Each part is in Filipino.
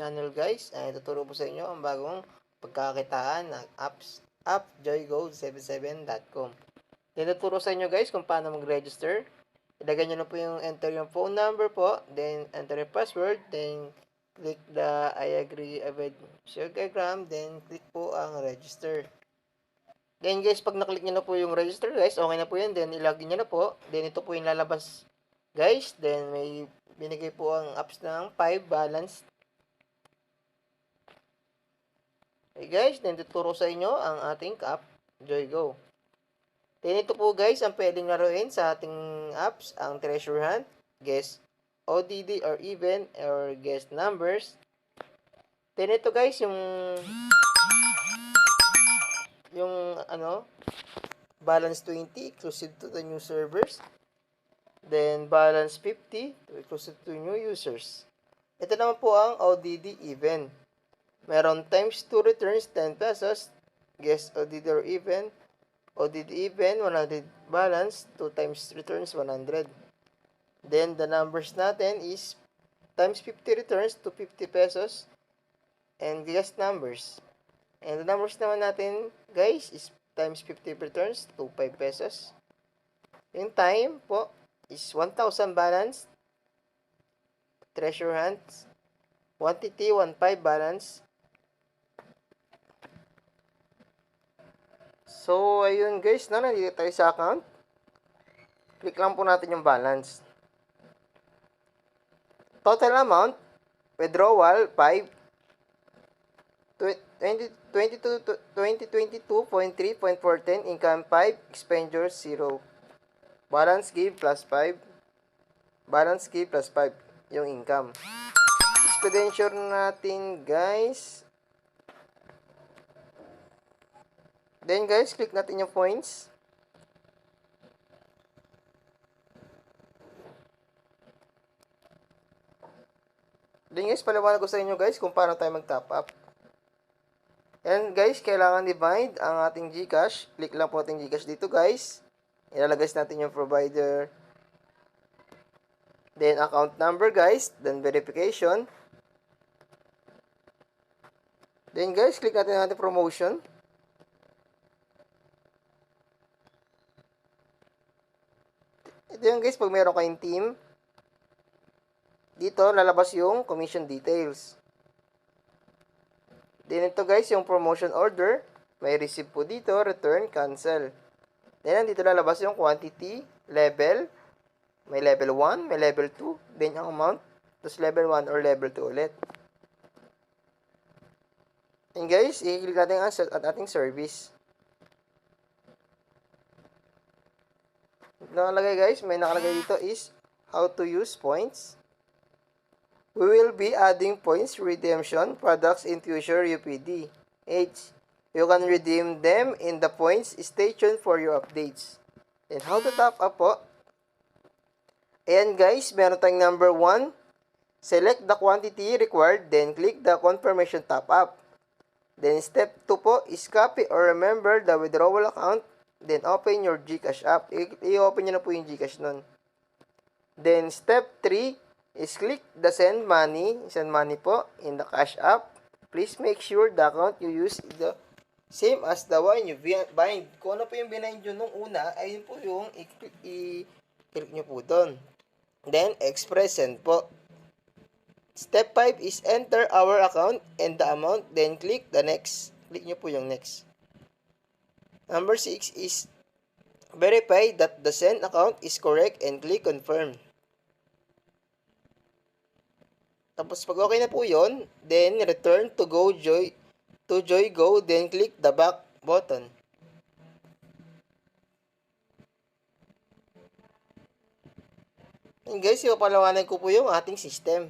channel guys. Ay tuturo po sa inyo ang bagong pagkakakitaan ng app joygo77.com. Tinuturo sa inyo guys kung paano mag-register. Ilagay nyo na po yung enter yung phone number po, then enter yung password, then click the I agree with share diagram, then click po ang register. Then guys, pag naklik nyo na po yung register guys, okay na po yan, then ilagin nyo na po, then ito po yung lalabas guys, then may binigay po ang apps ng 5 balance. Okay guys, then tuturo sa inyo ang ating app, JoyGo. Then ito po guys, ang pwedeng laruin sa ating apps, ang treasure hunt, guess ODD or even, or guess numbers. Then ito guys, yung balance 20, exclusive to the new servers. Then, balance 50, exclusive to new users. Ito naman po ang ODD even. Meron times 2 returns, 10 pesos. Guess ODD or even. ODD even, 100 balance. 2 times returns, 100. Then, the numbers natin is times 50 returns to 50 pesos. And guess numbers. And the numbers naman natin, guys, is times 50 returns to 5 pesos. Yung time po is 1,000 balance. Treasure hunts. 1TT, 1.5 balance. So, ayun guys, nandito tayo sa account. Click lang po natin yung balance. Total amount, withdrawal, 5. 2022.3.410, income 5, expenditure 0. Balance give plus 5. Balance give plus 5 yung income. Expenditure natin guys. Then guys, click natin yung points. Then guys, paliwanag ko sa inyo guys kung paano tayo mag-top up. And guys, kailangan divide ang ating GCash. Click lang po ating GCash dito guys. Ilalagay natin yung provider. Then account number guys. Then verification. Then guys, click natin ang ating promotion. Ito yung guys, pag meron kayong team. Dito, lalabas yung commission details. Then ito guys, yung promotion order. May receive po dito, return, cancel. Then dito lalabas yung quantity, level. May level 1, may level 2. Then yung amount, tapos level 1 or level 2 ulit. And guys, i-click natin ang ating service. Nakalagay guys, may nakalagay dito is how to use points. We will be adding points redemption products in future UPD. H. You can redeem them in the points. Stay tuned for your updates. And how to top up po. Ayan guys, meron tayong number 1. Select the quantity required, then click the confirmation top up. Then step 2 po is copy or remember the withdrawal account. Then open your GCash app. I-open nyo na po yung GCash nun. Then step 3 is click the send money po in the cash app. Please make sure the account you use is the same as the one you bind. Kung ano po yung binind nyo nung una, ayun po yung i-click nyo po doon. Then, express send po. Step 5 is enter our account and the amount. Then, click the next. Click nyo po yung next. Number 6 is verify that the send account is correct and click confirm. Tapos pag okay na po yon, then return to JoyGo, then click the back button. And guys, ipapalawanan ko po yung ating system.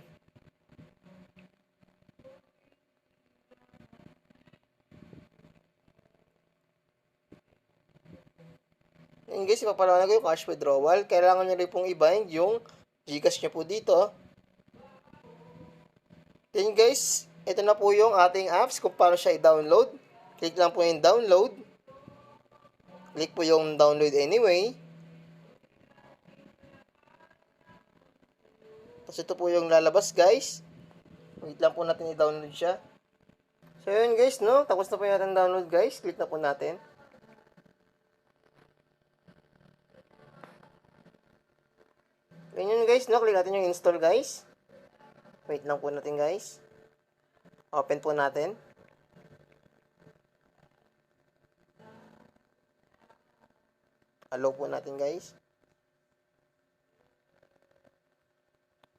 And guys, ipapalawanan ko yung cash withdrawal. Kailangan nyo rin pong i-bind yung GCash nyo po dito. Then guys, ito na po yung ating apps kung paano siya i-download. Click lang po yung download. Click po yung download anyway. Tapos ito po yung lalabas guys. Wait lang po natin i-download siya. So, yun guys, no? Tapos na po yung ating download, guys. Click na po natin. Ganyan guys, no? Click natin yung install, guys. Wait lang po natin, guys. Open po natin. Allow po natin, guys.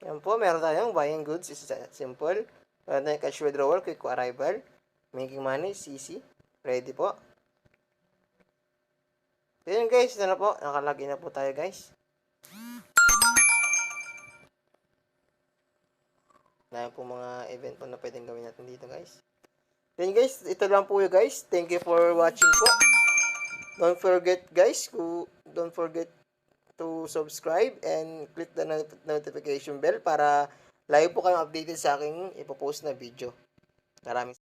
Yan po, meron tayong buying goods is simple. Meron tayong cash withdrawal, quick arrival. Making money, CC. Ready po. So yun guys, ito na po. Nakalagin na po tayo guys. Dahil po mga event po na pwedeng gawin natin dito guys. Then guys, ito lang po yun guys. Thank you for watching po. Don't forget guys, don't forget to subscribe and click the notification bell para live po kayong updated sa aking ipopost na video. Maraming